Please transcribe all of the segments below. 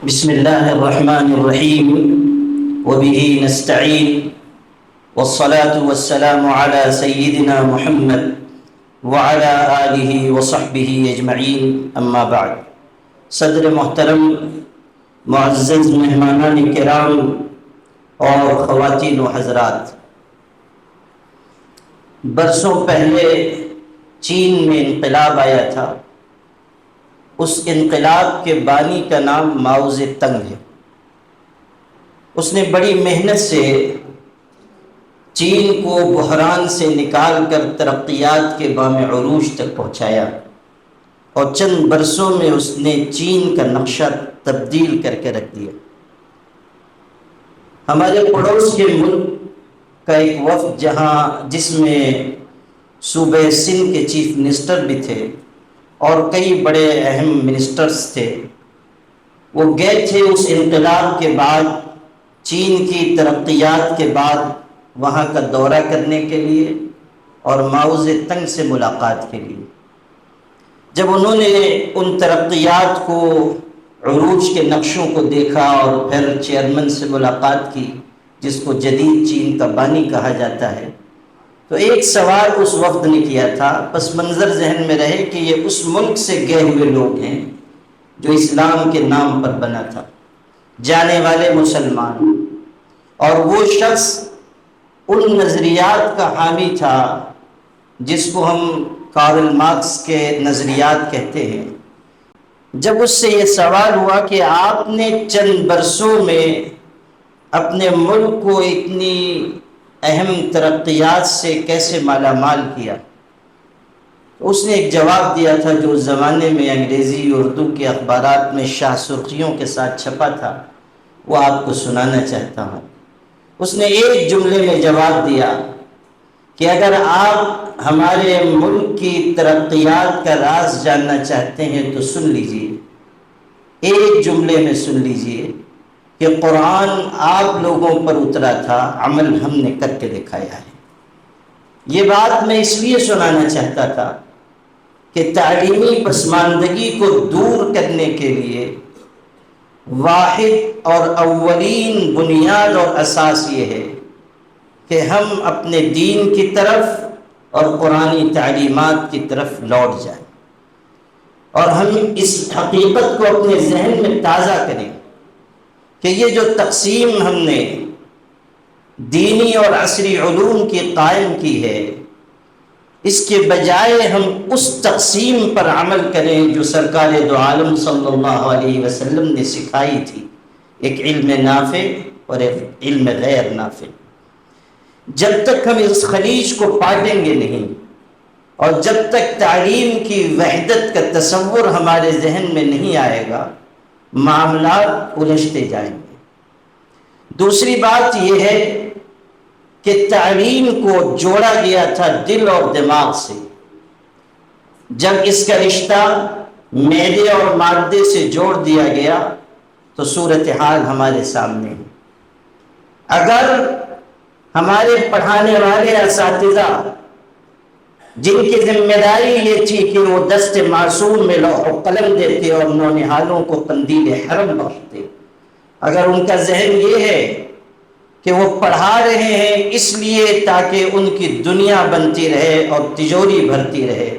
بسم الله الرحمن الرحيم وبه نستعين والصلاة والسلام على سيدنا محمد وعلى آله وصحبه أجمعين أما بعد. صدر محترم، معزز مہمانان کرام اور خواتین و حضرات، برسوں پہلے چین میں انقلاب آیا تھا. اس انقلاب کے بانی کا نام ماؤ زیدونگ ہے. اس نے بڑی محنت سے چین کو بحران سے نکال کر ترقیات کے بام عروج تک پہنچایا، اور چند برسوں میں اس نے چین کا نقشہ تبدیل کر کے رکھ دیا. ہمارے پڑوس کے ملک کا ایک وفد جس میں صوبہ سندھ کے چیف منسٹر بھی تھے اور کئی بڑے اہم منسٹرز تھے، وہ گئے تھے اس انقلاب کے بعد، چین کی ترقیات کے بعد وہاں کا دورہ کرنے کے لیے اور ماؤ زیدونگ سے ملاقات کے لیے. جب انہوں نے ان ترقیات کو، عروج کے نقشوں کو دیکھا اور پھر چیئرمین سے ملاقات کی جس کو جدید چین کا بانی کہا جاتا ہے، تو ایک سوال اس وقت نے کیا تھا، پس منظر ذہن میں رہے کہ یہ اس ملک سے گئے ہوئے لوگ ہیں جو اسلام کے نام پر بنا تھا، جانے والے مسلمان، اور وہ شخص ان نظریات کا حامی تھا جس کو ہم کارل مارکس کے نظریات کہتے ہیں. جب اس سے یہ سوال ہوا کہ آپ نے چند برسوں میں اپنے ملک کو اتنی اہم ترقیات سے کیسے مالا مال کیا، تو اس نے ایک جواب دیا تھا جو اس زمانے میں انگریزی اردو کے اخبارات میں شاہ سرخیوں کے ساتھ چھپا تھا، وہ آپ کو سنانا چاہتا ہوں. اس نے ایک جملے میں جواب دیا کہ اگر آپ ہمارے ملک کی ترقیات کا راز جاننا چاہتے ہیں تو سن لیجئے، ایک جملے میں سن لیجئے کہ قرآن آپ لوگوں پر اترا تھا، عمل ہم نے کر کے دکھایا ہے. یہ بات میں اس لیے سنانا چاہتا تھا کہ تعلیمی پسماندگی کو دور کرنے کے لیے واحد اور اولین بنیاد اور اساس یہ ہے کہ ہم اپنے دین کی طرف اور قرآنی تعلیمات کی طرف لوٹ جائیں، اور ہم اس حقیقت کو اپنے ذہن میں تازہ کریں کہ یہ جو تقسیم ہم نے دینی اور عصری علوم کی قائم کی ہے، اس کے بجائے ہم اس تقسیم پر عمل کریں جو سرکار دو عالم صلی اللہ علیہ وسلم نے سکھائی تھی، ایک علم نافع اور ایک علم غیر نافع. جب تک ہم اس خلیج کو پاٹیں گے نہیں، اور جب تک تعلیم کی وحدت کا تصور ہمارے ذہن میں نہیں آئے گا، معاملات الجھتے جائیں گے. دوسری بات یہ ہے کہ تعلیم کو جوڑا گیا تھا دل اور دماغ سے. جب اس کا رشتہ معدے اور مادے سے جوڑ دیا گیا تو صورتحال ہمارے سامنے ہے. اگر ہمارے پڑھانے والے اساتذہ جن کی ذمہ داری یہ تھی کہ وہ دست معصوم میں لوح و قلم دیتے اور نونہالوں کو قندیل حرم بخشتے، اگر ان کا ذہن یہ ہے کہ وہ پڑھا رہے ہیں اس لیے تاکہ ان کی دنیا بنتی رہے اور تجوری بھرتی رہے،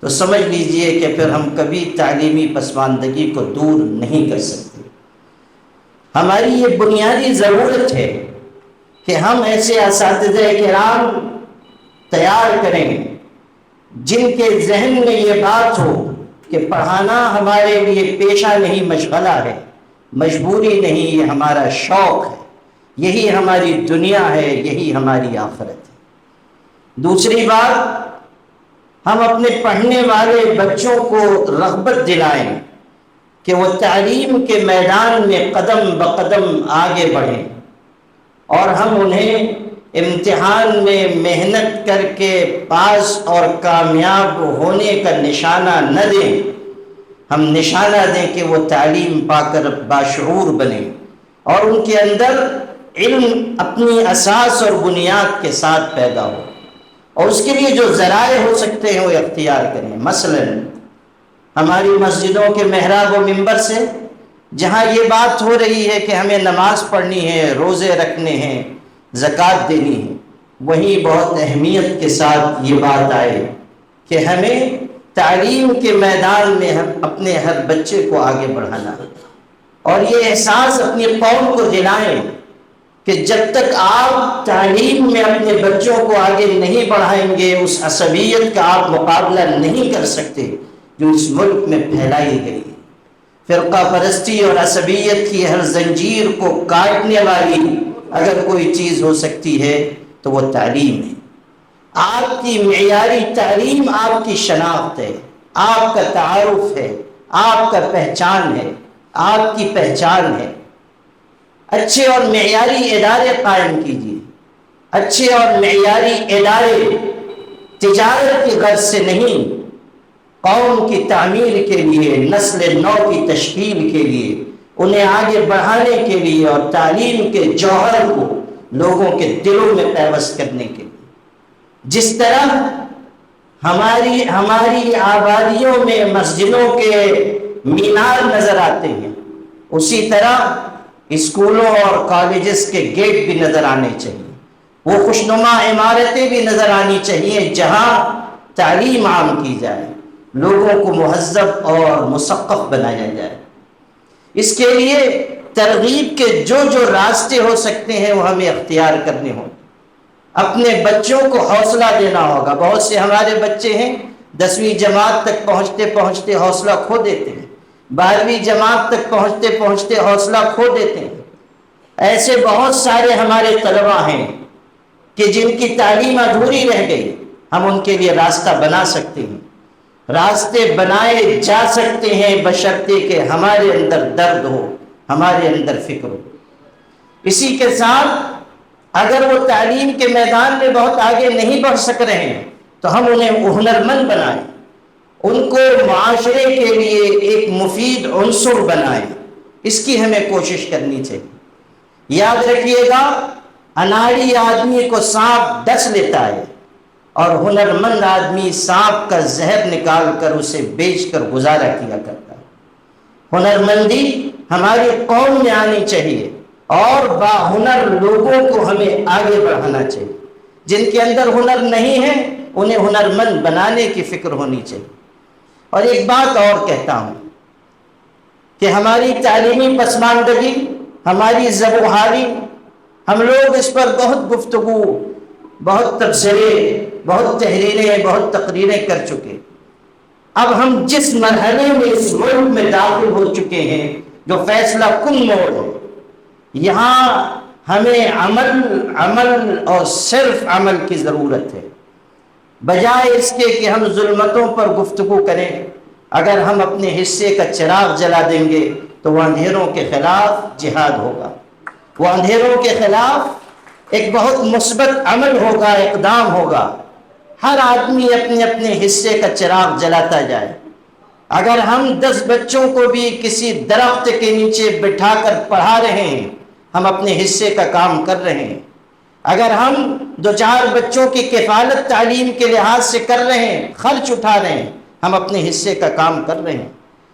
تو سمجھ لیجئے کہ پھر ہم کبھی تعلیمی پسماندگی کو دور نہیں کر سکتے. ہماری یہ بنیادی ضرورت ہے کہ ہم ایسے اساتذہ کرام تیار کریں جن کے ذہن میں یہ بات ہو کہ پڑھانا ہمارے لیے پیشہ نہیں، مشغلہ ہے، مجبوری نہیں، یہ ہمارا شوق ہے، یہی ہماری دنیا ہے، یہی ہماری آخرت ہے. دوسری بات، ہم اپنے پڑھنے والے بچوں کو رغبت دلائیں کہ وہ تعلیم کے میدان میں قدم بقدم آگے بڑھیں، اور ہم انہیں امتحان میں محنت کر کے پاس اور کامیاب ہونے کا نشانہ نہ دیں، ہم نشانہ دیں کہ وہ تعلیم پا کر باشعور بنیں اور ان کے اندر علم اپنی اساس اور بنیاد کے ساتھ پیدا ہو. اور اس کے لیے جو ذرائع ہو سکتے ہیں وہ اختیار کریں. مثلا ہماری مسجدوں کے محراب و منبر سے جہاں یہ بات ہو رہی ہے کہ ہمیں نماز پڑھنی ہے، روزے رکھنے ہیں، زکوٰۃ دینی ہے، وہیں بہت اہمیت کے ساتھ یہ بات آئے کہ ہمیں تعلیم کے میدان میں ہم اپنے ہر بچے کو آگے بڑھانا ہے، اور یہ احساس اپنی قوم کو دلائیں کہ جب تک آپ تعلیم میں اپنے بچوں کو آگے نہیں بڑھائیں گے، اس عصبیت کا آپ مقابلہ نہیں کر سکتے جو اس ملک میں پھیلائی گئی ہے۔ فرقہ پرستی اور عصبیت کی ہر زنجیر کو کاٹنے والی اگر کوئی چیز ہو سکتی ہے تو وہ تعلیم ہے۔ آپ کی معیاری تعلیم آپ کی شناخت ہے، آپ کا تعارف ہے، آپ کا پہچان ہے، آپ کی پہچان ہے۔ اچھے اور معیاری ادارے قائم کیجیے۔ اچھے اور معیاری ادارے تجارت کی غرض سے نہیں، قوم کی تعمیر کے لیے، نسل نو کی تشکیل کے لیے، انہیں آگے بڑھانے کے لیے اور تعلیم کے جوہر کو لوگوں کے دلوں میں پیوست کرنے کے لیے۔ جس طرح ہماری آبادیوں میں مسجدوں کے مینار نظر آتے ہیں، اسی طرح اسکولوں اور کالجز کے گیٹ بھی نظر آنے چاہیے، وہ خوشنما عمارتیں بھی نظر آنی چاہیے جہاں تعلیم عام کی جائے، لوگوں کو مہذب اور مثقف بنایا جائے۔ اس کے لیے ترغیب کے جو راستے ہو سکتے ہیں وہ ہمیں اختیار کرنے ہوں۔ اپنے بچوں کو حوصلہ دینا ہوگا۔ بہت سے ہمارے بچے ہیں 10ویں جماعت تک پہنچتے پہنچتے حوصلہ کھو دیتے ہیں، 12ویں جماعت تک پہنچتے پہنچتے حوصلہ کھو دیتے ہیں۔ ایسے بہت سارے ہمارے طلباء ہیں کہ جن کی تعلیم ادھوری رہ گئی، ہم ان کے لیے راستہ بنا سکتے ہیں، راستے بنائے جا سکتے ہیں، بشرطے کہ ہمارے اندر درد ہو، ہمارے اندر فکر ہو۔ اسی کے ساتھ اگر وہ تعلیم کے میدان میں بہت آگے نہیں بڑھ سک رہے ہیں تو ہم انہیں ہنرمند بنائیں، ان کو معاشرے کے لیے ایک مفید عنصر بنائیں، اس کی ہمیں کوشش کرنی چاہیے۔ یاد رکھیے گا، اناڑی آدمی کو سانپ ڈس لیتا ہے اور ہنرمند آدمی سانپ کا زہر نکال کر اسے بیچ کر گزارا کیا کرتا ہے۔ ہنرمندی ہماری قوم میں آنی چاہیے اور باہنر لوگوں کو ہمیں آگے بڑھانا چاہیے۔ جن کے اندر ہنر نہیں ہے انہیں ہنرمند بنانے کی فکر ہونی چاہیے۔ اور ایک بات اور کہتا ہوں کہ ہماری تعلیمی پسماندگی، ہماری زبوحالی، ہم لوگ اس پر بہت گفتگو، بہت تبصرے، بہت تحریریں، بہت تقریریں کر چکے۔ اب ہم جس مرحلے میں اس ملک میں داخل ہو چکے ہیں جو فیصلہ کن موڑ ہے، یہاں ہمیں عمل اور صرف عمل کی ضرورت ہے، بجائے اس کے کہ ہم ظلمتوں پر گفتگو کریں۔ اگر ہم اپنے حصے کا چراغ جلا دیں گے تو وہ اندھیروں کے خلاف جہاد ہوگا، وہ اندھیروں کے خلاف ایک بہت مثبت عمل ہوگا، اقدام ہوگا۔ ہر آدمی اپنے اپنے حصے کا چراغ جلاتا جائے۔ اگر ہم 10 بچوں کو بھی کسی درخت کے نیچے بٹھا کر پڑھا رہے ہیں، ہم اپنے حصے کا کام کر رہے ہیں۔ اگر ہم 2-4 بچوں کی کفالت تعلیم کے لحاظ سے کر رہے ہیں، خرچ اٹھا رہے ہیں، ہم اپنے حصے کا کام کر رہے ہیں۔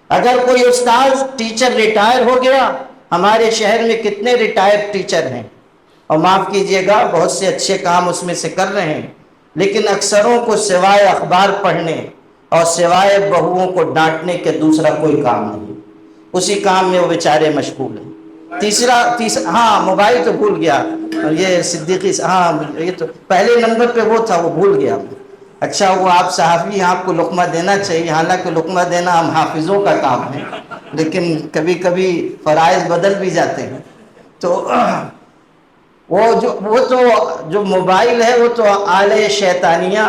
اگر کوئی استاذ ٹیچر ریٹائر ہو گیا، ہمارے شہر میں کتنے ریٹائر ٹیچر ہیں، اور معاف کیجئے گا بہت سے اچھے کام اس میں سے کر رہے ہیں، لیکن اکثروں کو سوائے اخبار پڑھنے اور سوائے بہوؤں کو ڈانٹنے کے دوسرا کوئی کام نہیں، اسی کام میں وہ بیچارے مشغول ہیں۔ تیسرا ہاں موبائل تو بھول گیا، یہ صدیقی ہاں یہ تو پہلے نمبر پہ وہ تھا، وہ بھول گیا۔ اچھا وہ آپ صحافی، آپ کو لقمہ دینا چاہیے، حالانکہ لقمہ دینا ہم حافظوں کا کام ہے، لیکن کبھی کبھی فرائض بدل بھی جاتے ہیں۔ تو وہ جو موبائل ہے وہ تو آلہ شیطانیہ،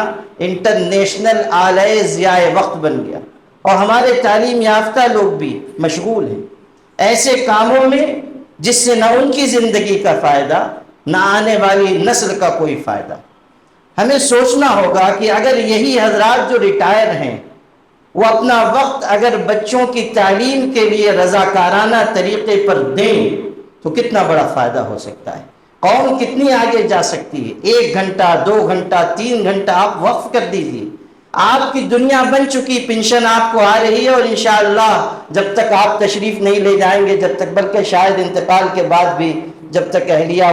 انٹرنیشنل آلہ ضیاء وقت بن گیا، اور ہمارے تعلیم یافتہ لوگ بھی مشغول ہیں ایسے کاموں میں جس سے نہ ان کی زندگی کا فائدہ، نہ آنے والی نسل کا کوئی فائدہ۔ ہمیں سوچنا ہوگا کہ اگر یہی حضرات جو ریٹائر ہیں وہ اپنا وقت اگر بچوں کی تعلیم کے لیے رضاکارانہ طریقے پر دیں تو کتنا بڑا فائدہ ہو سکتا ہے، قوم کتنی آگے جا سکتی ہے۔ 1 گھنٹہ، 2 گھنٹہ، 3 گھنٹہ آپ وقف کر دیجیے، آپ کی دنیا بن چکی، پنشن آپ کو آ رہی ہے، اور انشاءاللہ جب تک آپ تشریف نہیں لے جائیں گے، جب تک، بلکہ شاید انتقال کے بعد بھی جب تک اہلیہ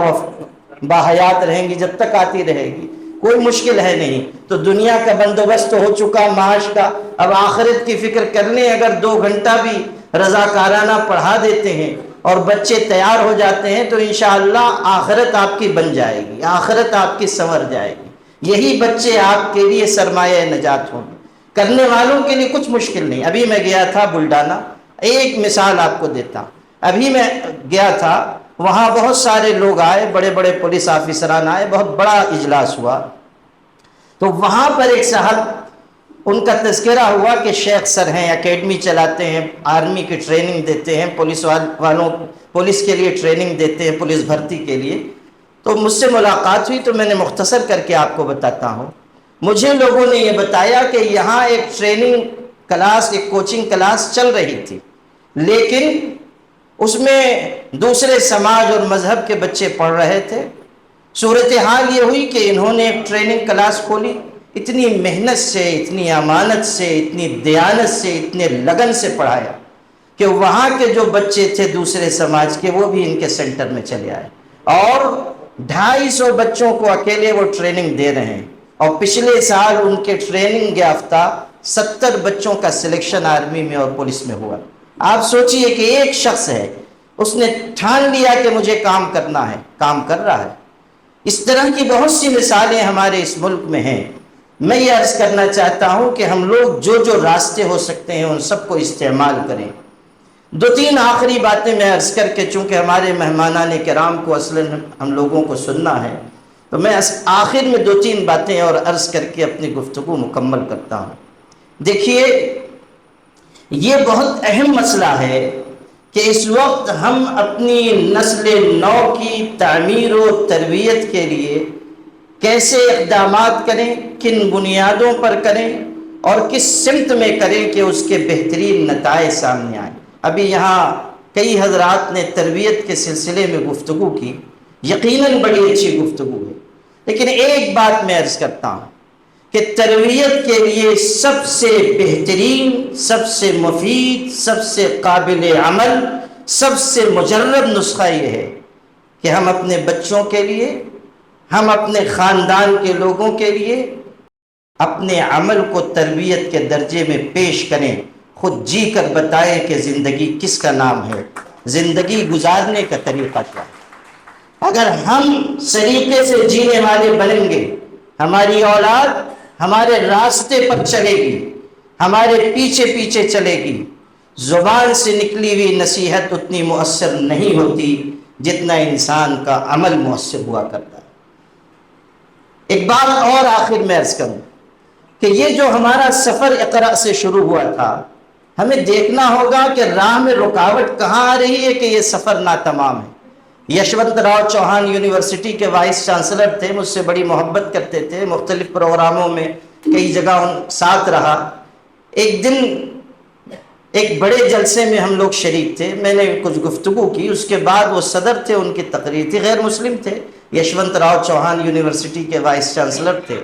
باحیات رہیں گی، جب تک آتی رہے گی، کوئی مشکل ہے نہیں۔ تو دنیا کا بندوبست ہو چکا، معاش کا، اب آخرت کی فکر کر لیں۔ اگر 2 گھنٹہ بھی رضاکارانہ پڑھا دیتے ہیں اور بچے تیار ہو جاتے ہیں تو انشاءاللہ آخرت آپ کی بن جائے گی، آخرت آپ کی سنور جائے گی۔ یہی بچے آپ کے لیے سرمایہ نجات ہوں گے۔ کرنے والوں کے لیے کچھ مشکل نہیں۔ ابھی میں گیا تھا بلڈانا، ایک مثال آپ کو دیتا ہوں۔ ابھی میں گیا تھا، وہاں بہت سارے لوگ آئے، بڑے بڑے پولیس آفیسران آئے، بہت بڑا اجلاس ہوا۔ تو وہاں پر ایک صاحب، ان کا تذکرہ ہوا کہ شیخ سر ہیں، اکیڈمی چلاتے ہیں، آرمی کی ٹریننگ دیتے ہیں، پولیس کے لیے ٹریننگ دیتے ہیں، پولیس بھرتی کے لیے۔ تو مجھ سے ملاقات ہوئی تو میں نے مختصر کر کے آپ کو بتاتا ہوں۔ مجھے لوگوں نے یہ بتایا کہ یہاں ایک ٹریننگ کلاس، ایک کوچنگ کلاس چل رہی تھی، لیکن اس میں دوسرے سماج اور مذہب کے بچے پڑھ رہے تھے۔ صورتحال یہ ہوئی کہ انہوں نے ایک ٹریننگ کلاس کھولی، اتنی محنت سے، اتنی امانت سے، اتنی دیانت سے، اتنے لگن سے پڑھایا کہ وہاں کے جو بچے تھے دوسرے سماج کے، وہ بھی ان کے سینٹر میں چلے آئے، اور 250 بچوں کو اکیلے وہ ٹریننگ دے رہے ہیں۔ اور پچھلے سال ان کے ٹریننگ یافتہ 70 بچوں کا سلیکشن آرمی میں اور پولیس میں ہوا۔ آپ سوچئے کہ ایک شخص ہے، اس نے ٹھان لیا کہ مجھے کام کرنا ہے، کام کر رہا ہے۔ اس طرح کی بہت سی مثالیں ہمارے اس ملک میں ہیں۔ میں یہ عرض کرنا چاہتا ہوں کہ ہم لوگ جو راستے ہو سکتے ہیں ان سب کو استعمال کریں۔ 2-3 آخری باتیں میں عرض کر کے، چونکہ ہمارے مہمانان کرام کو اصلاً ہم لوگوں کو سننا ہے، تو میں آخر میں 2-3 باتیں اور عرض کر کے اپنی گفتگو مکمل کرتا ہوں۔ دیکھیے، یہ بہت اہم مسئلہ ہے کہ اس وقت ہم اپنی نسل نو کی تعمیر و تربیت کے لیے کیسے اقدامات کریں، کن بنیادوں پر کریں اور کس سمت میں کریں کہ اس کے بہترین نتائج سامنے آئیں۔ ابھی یہاں کئی حضرات نے تربیت کے سلسلے میں گفتگو کی، یقیناً بڑی اچھی گفتگو ہے، لیکن ایک بات میں عرض کرتا ہوں کہ تربیت کے لیے سب سے بہترین، سب سے مفید، سب سے قابل عمل، سب سے مجرب نسخہ یہ ہے کہ ہم اپنے بچوں کے لیے، ہم اپنے خاندان کے لوگوں کے لیے اپنے عمل کو تربیت کے درجے میں پیش کریں، خود جی کر بتائیں کہ زندگی کس کا نام ہے، زندگی گزارنے کا طریقہ کیا ہے۔ اگر ہم سلیقے سے جینے والے بنیں گے، ہماری اولاد ہمارے راستے پر چلے گی، ہمارے پیچھے پیچھے چلے گی۔ زبان سے نکلی ہوئی نصیحت اتنی مؤثر نہیں ہوتی جتنا انسان کا عمل مؤثر ہوا کرتا ہے۔ ایک بات اور آخر میں عرض کروں کہ یہ جو ہمارا سفر اقرا سے شروع ہوا تھا، ہمیں دیکھنا ہوگا کہ راہ میں رکاوٹ کہاں آ رہی ہے کہ یہ سفر ناتمام ہے۔ یشونت راؤ چوہان یونیورسٹی کے وائس چانسلر تھے، مجھ سے بڑی محبت کرتے تھے، مختلف پروگراموں میں کئی جگہ ان ساتھ رہا۔ ایک دن ایک بڑے جلسے میں ہم لوگ شریک تھے، میں نے کچھ گفتگو کی، اس کے بعد وہ صدر تھے، ان کی تقریر تھی، غیر مسلم تھے، یشونت راؤ چوہان یونیورسٹی کے وائس چانسلر تھے۔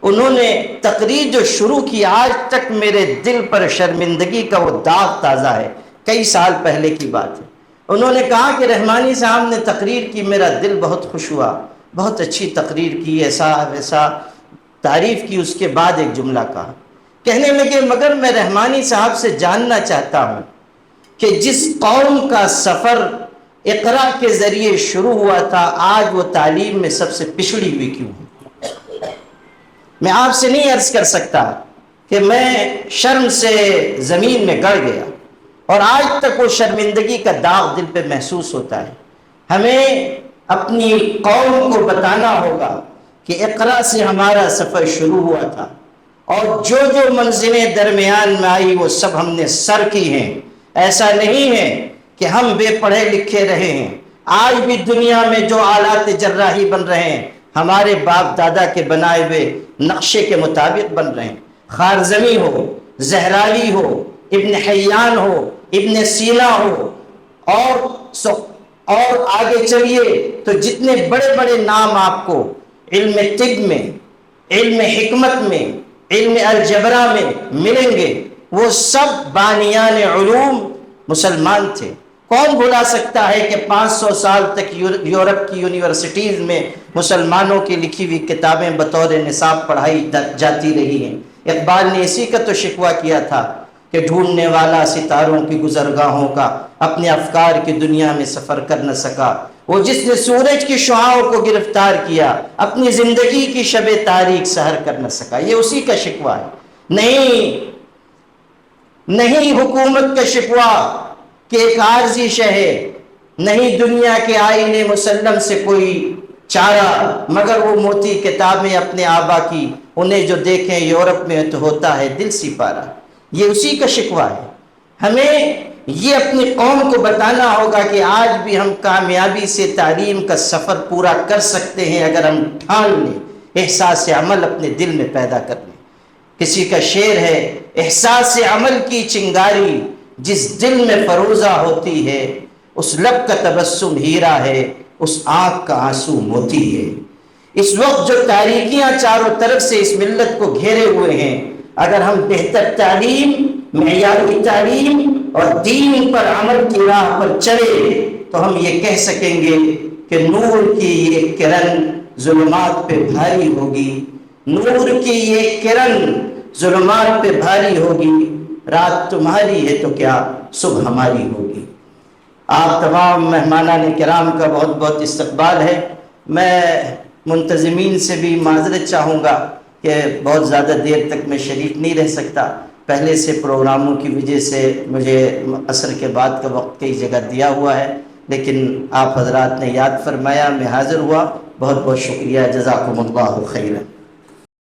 انہوں نے تقریر جو شروع کی، آج تک میرے دل پر شرمندگی کا وہ داغ تازہ ہے، کئی سال پہلے کی بات ہے۔ انہوں نے کہا کہ رحمانی صاحب نے تقریر کی، میرا دل بہت خوش ہوا، بہت اچھی تقریر کی، ایسا ویسا تعریف کی۔ اس کے بعد ایک جملہ کہا، کہنے لگے مگر میں رحمانی صاحب سے جاننا چاہتا ہوں کہ جس قوم کا سفر اقرا کے ذریعے شروع ہوا تھا، آج وہ تعلیم میں سب سے پچھڑی ہوئی کیوں ہے؟ میں آپ سے نہیں عرض کر سکتا کہ میں شرم سے زمین میں گڑ گیا، اور آج تک وہ شرمندگی کا داغ دل پہ محسوس ہوتا ہے۔ ہمیں اپنی قوم کو بتانا ہوگا کہ اقرا سے ہمارا سفر شروع ہوا تھا، اور جو منزلیں درمیان میں آئی وہ سب ہم نے سر کی ہیں۔ ایسا نہیں ہے کہ ہم بے پڑھے لکھے رہے ہیں۔ آج بھی دنیا میں جو آلات جراحی بن رہے ہیں، ہمارے باپ دادا کے بنائے ہوئے نقشے کے مطابق بن رہے ہیں۔ خارزمی ہو، زہراوی ہو، ابن حیان ہو، ابن سینا ہو، اور آگے چلیے تو جتنے بڑے بڑے نام آپ کو علم طب میں، علم حکمت میں، علم الجبرا میں ملیں گے، وہ سب بانیان علوم مسلمان تھے۔ کون بھلا سکتا ہے کہ 500 سال تک یورپ کی یونیورسٹیز میں مسلمانوں کی لکھی ہوئی کتابیں بطور نصاب پڑھائی جاتی رہی ہیں۔ اقبال نے اسی کا تو شکوہ کیا تھا کہ ڈھونڈنے والا ستاروں کی گزرگاہوں کا اپنے افکار کی دنیا میں سفر کر نہ سکا، وہ جس نے سورج کی شعاعوں کو گرفتار کیا اپنی زندگی کی شب تاریک سحر کر نہ سکا۔ یہ اسی کا شکوہ ہے، نہیں حکومت کا شکوہ کہ ایک عارضی شے ہے، نہیں دنیا کے آئین مسلم سے کوئی چارہ، مگر وہ موتی کتابیں اپنے آبا کی، انہیں جو دیکھیں یورپ میں تو ہوتا ہے دل سی پارا۔ یہ اسی کا شکوہ ہے۔ ہمیں یہ اپنی قوم کو بتانا ہوگا کہ آج بھی ہم کامیابی سے تعلیم کا سفر پورا کر سکتے ہیں اگر ہم ٹھان لیں، احساس عمل اپنے دل میں پیدا کر لیں۔ کسی کا شعر ہے، احساس عمل کی چنگاری جس دل میں فروزہ ہوتی ہے، اس لب کا تبسم ہیرا ہے، اس آنکھ کا آنسو موتی ہے۔ اس وقت جو تاریکیاں چاروں طرف سے اس ملت کو گھیرے ہوئے ہیں، اگر ہم بہتر تعلیم، معیاری تعلیم اور دین پر عمل کی راہ پر چلے تو ہم یہ کہہ سکیں گے کہ نور کی یہ کرن ظلمات پہ بھاری ہوگی، نور کی یہ کرن ظلمات پہ بھاری ہوگی، رات تمہاری ہے تو کیا صبح ہماری ہوگی۔ آپ تمام مہمانان کرام کا بہت بہت استقبال ہے۔ میں منتظمین سے بھی معذرت چاہوں گا کہ بہت زیادہ دیر تک میں شریک نہیں رہ سکتا، پہلے سے پروگراموں کی وجہ سے مجھے عصر کے بعد کا وقت کئی جگہ دیا ہوا ہے، لیکن آپ حضرات نے یاد فرمایا، میں حاضر ہوا۔ بہت بہت شکریہ، جزاکم اللہ خیرا۔